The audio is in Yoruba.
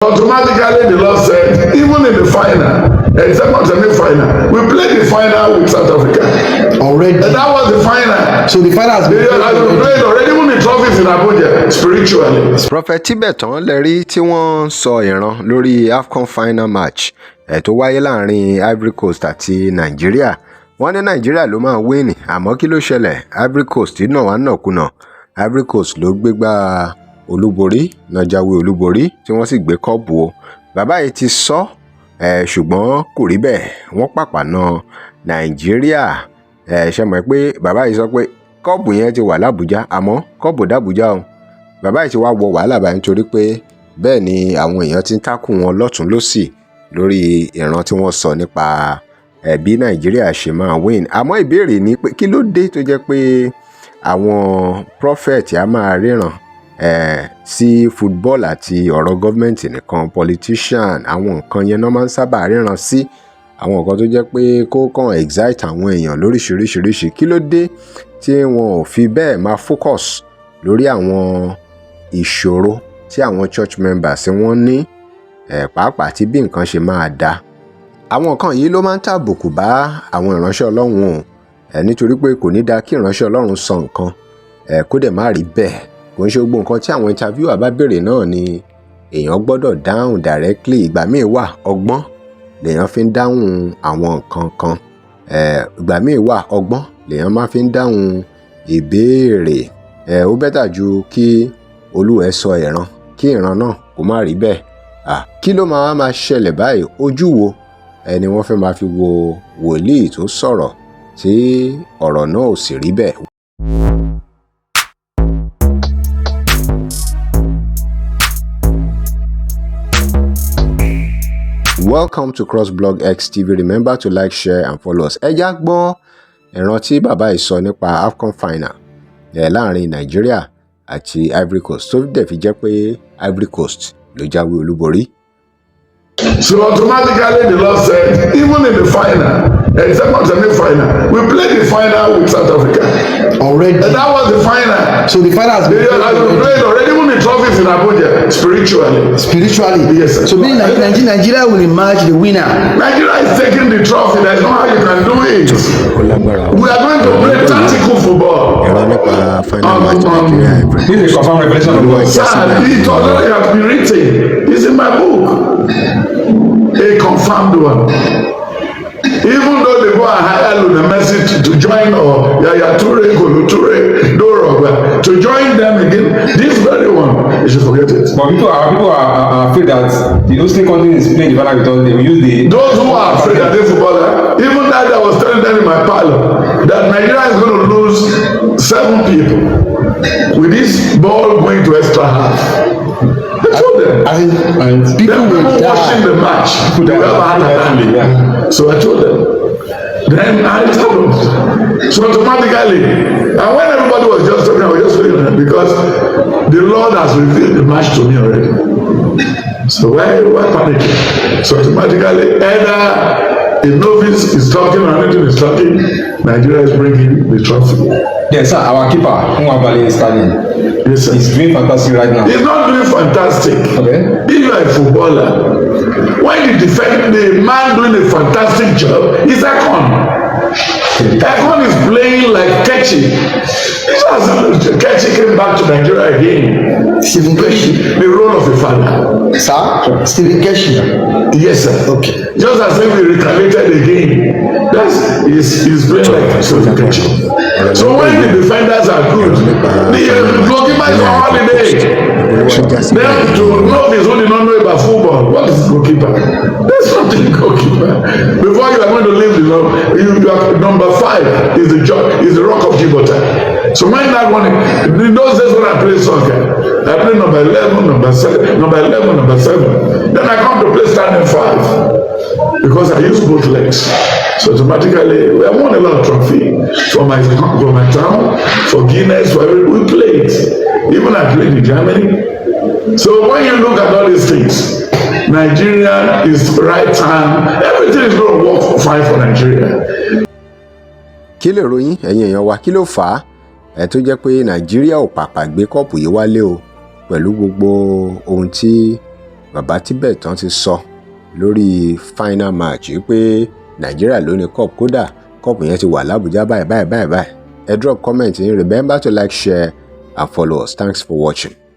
Automatically, the Lord said, even in the final, except not semi-final, we played the final with South Africa. Already. And that was the final. So the final has been played already. Even the trophies in Abuja, spiritually. Prophet Tibetan lẹ́rí tí wọ́n sọ ìran lórí AFCON final match tó wáyé láàrin Ivory Coast àti Nàìjíríà. Wọ́n ní Nàìjíríà ló máa win, àmọ́ kí ló ṣẹlẹ̀? Ivory Coast náà wá nàkúnà. Ivory Coast ló gbégbá olúborí, náà jáwé olúborí tí wọ́n sì gbé kọ́ọ̀bù o. Bàbá yìí ti sọ ṣùgbọ́n kò rí bẹ́ẹ̀. Wọ́n pàpà na Nàìjíríà. Ṣe mọ̀ pé bàbá yìí sọ pé kọ́ọ̀bù yẹn ti wà l'Àbújá, àmọ́ kọ́ọ̀bù d'Àbújá o. Bàbá yìí ti wá wọ wàhálà báyìí nítorí pé bẹ́ẹ̀ ni àwọn èèyàn ti ń tákù wọn lọ́tún lósì lórí ìran tí wọ́n sọ nípa bí Nàìjíríà ṣe máa win. Àmọ́ ìbéèrè ni pé kí ló dé tó jẹ́ pé àwọn prophet á máa ríran sí football àti ọ̀rọ̀ gọ́ọ̀mẹ̀ntì nìkan, politician, àwọn nǹkan yẹn náà máa ń sábà ríran sí àwọn nǹkan tó jẹ́ pé kó kàn excite àwọn èèyàn lóríṣiríṣiríṣi. Kí ló dé tí wọn ò fi bẹ́ẹ̀ máa focus lórí àwọn ìṣòro tí àwọn church members wọ́n ní pàápàá tí bí nǹkan ṣe máa da. Àwọn nǹkan yìí ló máa ń tàbùkù bá àwọn ìránṣẹ́ Ọlọ́run nítorí pé kò ní da kí ìránṣẹ́ Ọlọ́run sọ nǹkan kó dẹ̀ má rí bẹ́ẹ̀. Kò ń ṣe gbogbo nǹkan tí àwọn interviewer bá béèrè náà ni èèyàn gbọ́dọ̀ dáhùn directly. Ìgbà míì wà ọgbọ́n lèèyàn fi ń dáhùn àwọn nǹkan kan. Ìgbà míì wà ọgbọ́n lèèyàn máa fi ń dáhùn ìbéèrè. Ó bẹ́tà ju kí olúwẹ̀ sọ ìran kí ìran náà kó má rí bẹ́ẹ̀. Kí ló máa ṣẹlẹ̀ báyìí? Ojú wo ni wọ́n fẹ́ máa fi wo wòlíì tó sọ̀rọ̀ tí ọ̀rọ̀ náà ò sì rí bẹ́ẹ̀? Welcome to crossblog X TV. Remember to like, share and follow us. Ẹ já gbọ́ ìran tí bàbá yìí sọ nípa AFCON final láàrin Nàìjíríà àti Ivory Coast tó dẹ̀ fi jẹ́ pé Ivory Coast ló jáwé olúborí. So automatically, the Lord said, even in the final, except not semi-final, we played the final with South Africa. Already. And that was the final. So the final has been played already. Even the trophies in Abuja, spiritually. Spiritually. Yes, sir. So being Nigeria will emerge the winner. Nigeria is taking the trophy. There's no how you can do it. We are going to play tactical football. This is a confirmed revelation of God. Sir, it already has been written. It's in my book. A confirmed one. Even though they go and hire the message to join or Yaya Toure, Kolo Toure, Doro, to join them again, this very one, you should forget it. But people are afraid that the hosting country is playing the final with us. They will use the... Those who are afraid that this footballer, even that I was telling them in my parlor, that Nigeria is going to lose 7 people with this ball going to extra half. I told them. And people will watching the match. They were yeah. So I told them. Then I told them. So automatically, and when everybody was just talking, I was just feeling it because the Lord has revealed the match to me already. So why panicking? So automatically, either a novice is talking or anything is talking, Nigeria is bringing the trophy. Yes, sir. Our keeper, Mwabali, is standing. Yes, sir. He's doing fantastic right now. He's not doing fantastic. Okay. If you are a footballer, when you defend the man doing a fantastic job, is Akon. Akon is playing like Kechi. Kechi came back to Nigeria again. Stephen Keshi. The role of a father. Sir? Stephen Keshi. Yes, sir. Okay. Just as if he recalibrated again. He's playing like Stephen Keshi. So when the defenders are good, the goalkeeper is on holiday. Then to know this only not know about football. What is goalkeeper? There's nothing goalkeeper. Before you are going to leave the law, you are number 5 is the job, is the rock of Gibraltar. So when that one, in those days when I play soccer, I play number 11, number 7, number 11, number 7. Then I come to play standing 5 because I use both legs. So automatically, we have won a lot of trophy for my town, for Guinness, for everything. We played. Even I played in Germany. So when you look at all these things, Nigeria is the right time. Everything is going to work fine for Nigeria. Kí lè ròyìn ẹ̀yin èèyàn wa, kí ló fà á tó jẹ́ pé Nàìjíríà ò pàpà gbé kọ́ọ̀pù yìí wálé o pẹ̀lú gbogbo ohun tí bàbá Tibetan ti sọ lórí final match pé Nàìjíríà ló ní cup, kódà cup yẹn ti wà l'Abuja báyìí. Ẹ drop comment yín. Remember to like, share and follow us. Thanks for watching.